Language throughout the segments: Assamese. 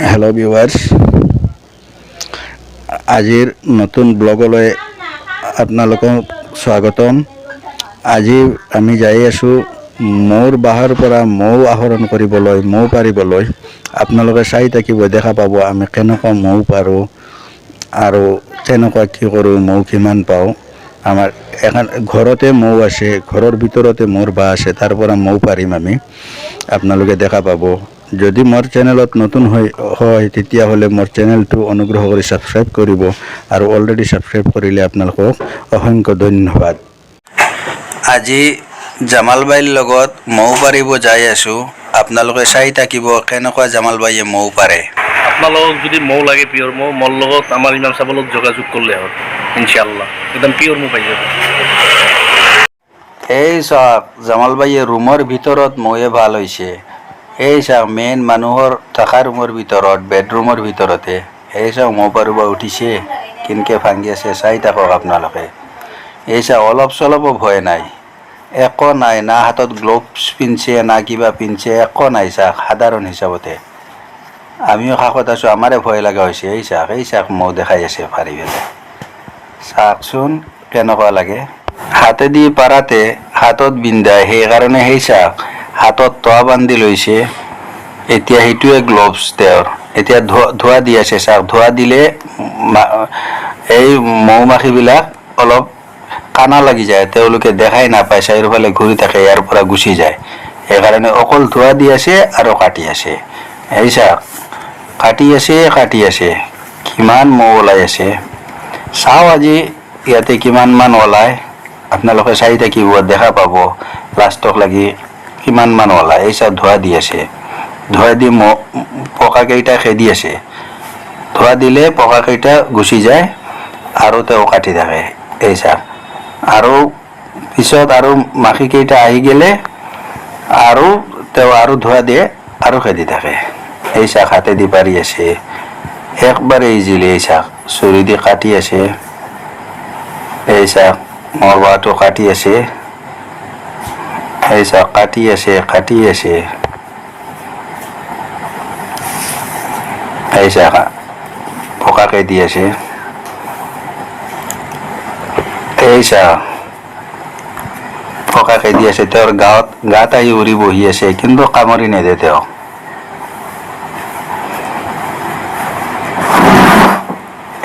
হেল্ল' ভিউৱাৰ্ছ, আজিৰ নতুন ব্লগলৈ আপোনালোকক স্বাগতম। আজি আমি যাই আছোঁ মৌৰ বাঁহৰ পৰা মৌ আহৰণ কৰিবলৈ, মৌ পাৰিবলৈ। আপোনালোকে চাই থাকিব, দেখা পাব আমি কেনেকুৱা মৌ পাৰোঁ আৰু কেনেকুৱা কি কৰোঁ, মৌ কিমান পাওঁ। আমাৰ এখন ঘৰতে মৌ আছে, ঘৰৰ ভিতৰতে মৌৰ বাঁহ আছে, তাৰ পৰা মৌ পাৰিম আমি। আপোনালোকে দেখা পাব। যদি মোৰ চেনেলত নতুন হয় তেতিয়াহ'লে মোৰ চেনেলটো অনুগ্ৰহ কৰি ছাবস্ক্ৰাইব কৰিব আৰু অলৰেডি ছাবস্ক্ৰাইব কৰিলে আপোনালোকক অসংখ্য ধন্যবাদ। আজি জামালবাইৰ লগত মৌ পাৰিব যাই আছোঁ। আপোনালোকে চাই থাকিব কেনেকুৱা জামালবাইয়ে মৌ পাৰে। আপোনালোকক যদি মৌ লাগে পিয়ৰ মৌ, মোৰ লগত আমাৰ ইমাম চাবৰ লগত যোগাযোগ কৰিলে হ'ল, ইনশাআল্লাহ একদম পিয়ৰ মৌ পাই যাব। এই চাওক, জামালবাইয়ে ৰুমৰ ভিতৰত মৌয়ে ভাল হৈছে। এই চাওক, মেইন মানুহৰ থকা ৰুমৰ ভিতৰত, বেডৰুমৰ ভিতৰতে এই চাওক মৌ পাৰিব উঠিছে, কেনেকৈ ভাঙি আছে চাই থাকক আপোনালোকে। এই চাওক, অলপ চলপো ভয় নাই, একো নাই, না হাতত গ্ল'ভছ পিন্ধছে না কিবা পিন্ধছে, একো নাই। চাওক, সাধাৰণ হিচাপতে আমিও কাষত আছোঁ, আমাৰে ভয় লগা হৈছে। এই চাওক মৌ দেখাই আছে পাৰি পেলাই, চাওকচোন কেনেকুৱা লাগে। হাতেদি পাৰাতে হাতত বিন্ধায়, সেইকাৰণে সেই চাওক হাতত টৱা বান্ধি লৈছে। এতিয়া সেইটোৱে গ্ল'ভছ তেওঁৰ। এতিয়া ধোঁৱা দি আছে, চাওক ধোঁৱা দিলে এই মৌ মাখিবিলাক অলপ কানা লাগি যায়, তেওঁলোকে দেখাই নাপায়, চাৰিওফালে ঘূৰি থাকে, ইয়াৰ পৰা গুচি যায়। সেইকাৰণে অকল ধোঁৱা দি আছে আৰু কাটি আছে। এই চাওক, কাটি আছে, কিমান মৌ ওলাই আছে। চাওঁ আজি ইয়াতে কিমান মান ওলায়, আপোনালোকে চাই থাকিব, দেখা পাব লাষ্টক লাগি কিমান মান ওলায়। এই চাওক ধোঁৱা দি আছে, ধোঁৱা দি পকাকেইটা খেদি আছে। ধোঁৱা দিলে পকাকেইটা গুচি যায় আৰু তেওঁ কাটি থাকে। এই চাওক, আৰু পিছত আৰু মাখিকেইটা আহি গ'লে আৰু তেওঁ আৰু ধোঁৱা দিয়ে আৰু খেদি থাকে। এই চাওক হাতেদি পাৰি আছে, একবাৰে ইজিলি। এই চাওক চুৰি দি কাটি আছে। এই চাওক মোৰ বাঁহটো কাটি আছে। এই চাওক কাটি আছে। এই চাওক পকাকে দি আছে। এই চাওক পকাকে দি আছে, তেওঁৰ গাত আহি উৰি বহি আছে, কিন্তু কামুৰি নেদে তেওঁ।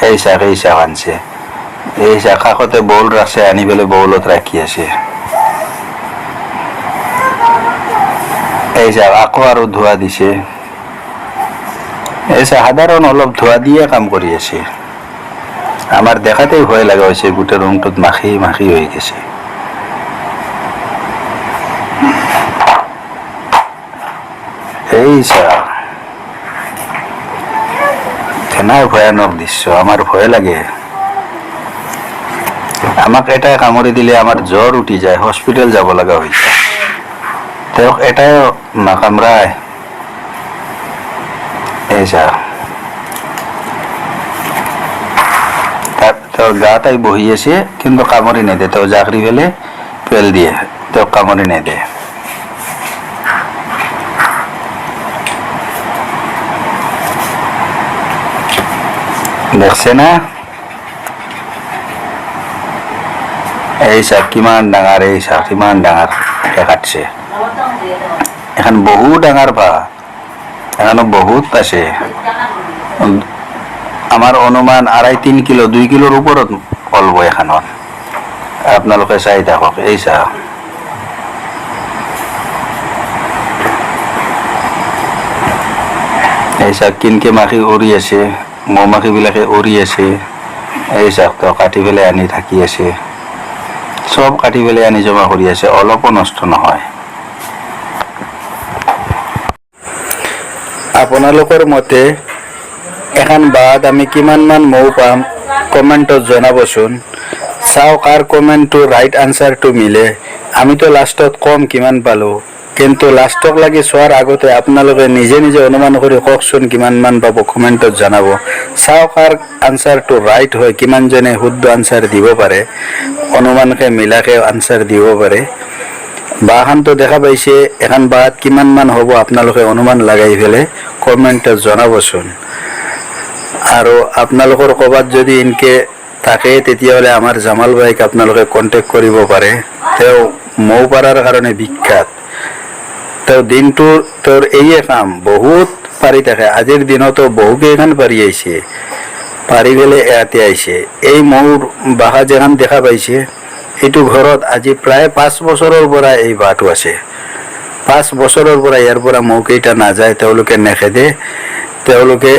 এই চাওক আনছে। এই চাওক কাষতে বউল ৰাখছে, আনি পেলাই বউলত ৰাখি আছে। এই চাওক আকৌ আৰু ধোঁৱা দিছে। এই চাওক সাধাৰণ অলপ ধোঁৱা দিয়ে কাম কৰি আছে। আমাৰ দেখাতেই ভয় লগা হৈছে, গোটেই ৰুমটোত মাখি হৈ গৈছে। এই চাওক কেনে ভয়ানক দৃশ্য, আমাৰ ভয় লাগে। আমাক এটাই কামুৰি দিলে আমাৰ জ্বৰ উঠি যায়, হস্পিটেল যাব লগা হৈছে। তেওঁক এটাই নাকামৰায়। এই চাওক তেওঁৰ গাত আহি বহি আছে, কিন্তু কামুৰি নেদে। তেওঁ জাকৰি পেলাই পেল দিয়ে, তেওঁক কামুৰি নেদে। দেখছে না? এই চাওক কিমান ডাঙৰ, এই চাওক কিমান ডাঙৰ কাটছে। এখন বহুত ডাঙৰ বাঁহ, এখনো বহুত আছে। আমাৰ অনুমান 2.5-3 কিলো, 2 কিলোৰ ওপৰত ওলাব এখনত। আপোনালোকে চাই থাকক। এই চাওক কেনেকৈ মাখি উৰি আছে, মৌ মাখিবিলাকে উৰি আছে। এই চাওক তেওঁ কাটি পেলাই আনি থাকি আছে, চব কাটি পেলাই আনি জমা কৰি আছে, অলপো নষ্ট নহয়। আপোনালোকৰ মতে এখন বাঁহত আমি কিমান মান মৌ পাম কমেণ্টত জনাবচোন। চাওঁ কাৰ কমেণ্টটো ৰাইট আনচাৰটো মিলে। আমিতো লাষ্টত কম কিমান পালোঁ, কিন্তু লাষ্টক লাগি চোৱাৰ আগতে আপোনালোকে নিজে অনুমান কৰি কওকচোন কিমান মান পাব, কমেণ্টত জনাব। চাওঁ কাৰ আনচাৰটো ৰাইট হয়, কিমানজনে শুদ্ধ আনচাৰ দিব পাৰে, অনুমানকে মিলাকে আনচাৰ দিব পাৰে। বাঁহখানটো দেখা পাইছে, এখন বাঁহত কিমান মান হ'ব আপোনালোকে অনুমান লগাই পেলাই কমেণ্টত জনাবচোন। আৰু আপোনালোকৰ ক'ৰবাত যদি ইনকে থাকে তেতিয়াহ'লে আমাৰ জামাল ভাইক আপোনালোকে কণ্টেক্ট কৰিব পাৰে। তেওঁ মৌ পাৰাৰ কাৰণে বিখ্যাত। তেওঁ দিনটো তেওঁৰ এইয়ে কাম, বহুত পাৰি থাকে। আজিৰ দিনতো বহুকেইখন পাৰি আহিছে, পাৰি পেলাই ইয়াতে আহিছে। এই মৌৰ বাঁহ যেখন দেখা পাইছে, এইটো ঘৰত আজি প্ৰায় 5 বছৰৰ পৰা এই বাঁহটো আছে। 5 বছৰৰ পৰা ইয়াৰ পৰা মৌকেইটা নাযায়, তেওঁলোকে নেখেদে। তেওঁলোকে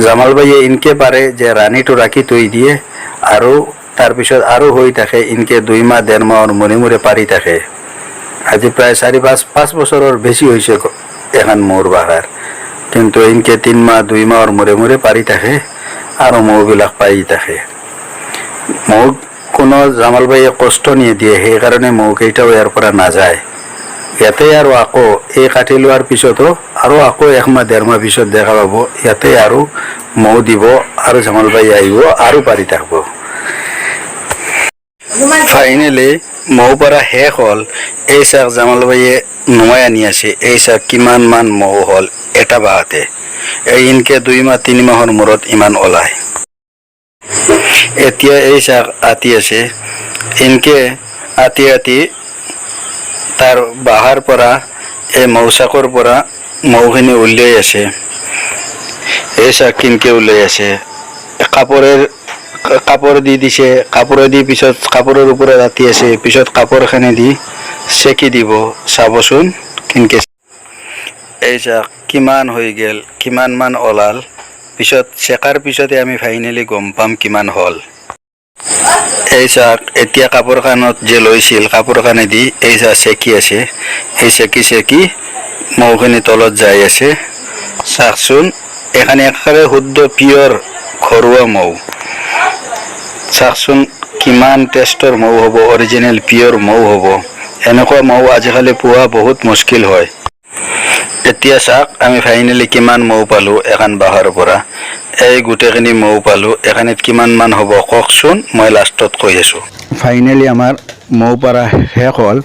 জামাল ভাইয়ে ইনকে পাৰে যে ৰাণীটো ৰাখি থৈ দিয়ে আৰু তাৰপিছত আৰু হৈ থাকে, ইনকে 2 মাহ 1.5 মাহৰ মূৰে মূৰে পাৰি থাকে। আজি প্ৰায় 4-5 বছৰৰ বেছি হৈছে এখন মৌৰ বাহাৰ, কিন্তু ইনকে 3 মাহ 2 মাহৰ মূৰে মূৰে পাৰি থাকে আৰু মৌবিলাক পাই থাকে। মৌ কোনো জামাল ভাইয়ে কষ্ট নিদিয়ে, সেইকাৰণে মৌকেইটাও ইয়াৰ পৰা নাযায়। ইয়াতে আৰু আকৌ এই কাটি লোৱাৰ পিছতো আৰু আকৌ 1 মাহ 1.5 মাহ পিছত দেখা পাব ইয়াতে আৰু মৌ দিব আৰু জামাল ভাই আহিব আৰু পাৰি থাকিব। ফাইনেলি মৌ পৰা শেষ হ'ল। এই চাক জামাল ভাইয়ে নমাই আনি আছে। এই চাক কিমান মান মৌ হ'ল এটা বাহতে। এই ইনকে 2 মাহ 3 মাহৰ মূৰত ইমান ওলায়। এতিয়া এই চাক আতি আছে, ইনকে আতি তাৰ বাহাৰ পৰা এই মৌচাকৰ পৰা মৌখিনি উলিয়াই আছে। এই চাক কিনকে উলিয়াই আছে, কাপোৰ দি দিছে, কাপোৰ দি পিছত কাপোৰৰ ওপৰত আতি আছে, পিছত কাপোৰখানি দি চেকি দিব। চাবচোন কিনকে এই চাক কিমান হৈ গেল, কিমান মান ওলাল। পিছত চেকাৰ পিছতে আমি ফাইনেলি গম পাম কিমান হ'ল। এই চাক এতিয়া কাপোৰখানত যে লৈছিল, কাপোৰখানেদি এই চাক চেকি আছে। এই চেকি মৌখিনি তলত যাই আছে। চাওকচোন, এখানে একেবাৰে শুদ্ধ পিয়ৰ ঘৰুৱা মৌ। চাওকচোন কিমান টেষ্টৰ মৌ হ'ব, অৰিজিনেল পিয়ৰ মৌ হ'ব। এনেকুৱা মৌ আজিকালি পোৱা বহুত মুস্কিল হয়। এতিয়া চাওক আমি ফাইনেলি কিমান মৌ পালোঁ এখন বাঁহৰ পৰা। এই গোটেইখিনি মৌ পালোঁ। এখানিত কিমান মান হ'ব কওকচোন, মই লাষ্টত কৈ আছোঁ। ফাইনেলি আমাৰ মৌ পাৰা শেষ হ'ল।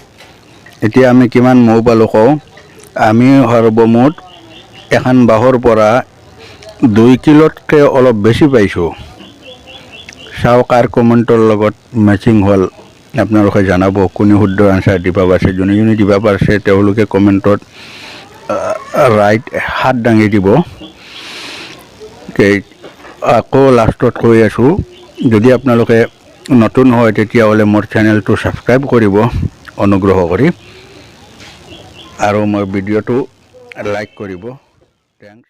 এতিয়া আমি কিমান মৌ পালোঁ কওঁ। আমি সৰ্বমুঠ এখন বাঁহৰ পৰা 2 কিলোতকৈ অলপ বেছি পাইছোঁ। চাওক কাৰ কমেণ্টৰ লগত মেচিং হ'ল আপোনালোকে জনাব, কোনে শুদ্ধ আনচাৰ দিব পাৰিছে। যোনে দিব পাৰিছে তেওঁলোকে কমেণ্টত ৰাইট হাত দাঙি দিব। আকৌ লাষ্টত কৈ আছোঁ, যদি আপোনালোকে নতুন হয় তেতিয়াহ'লে মোৰ চেনেলটো ছাবস্ক্ৰাইব কৰিব অনুগ্ৰহ কৰি, আৰু মোৰ ভিডিঅ'টো লাইক কৰিব। থেংকছ।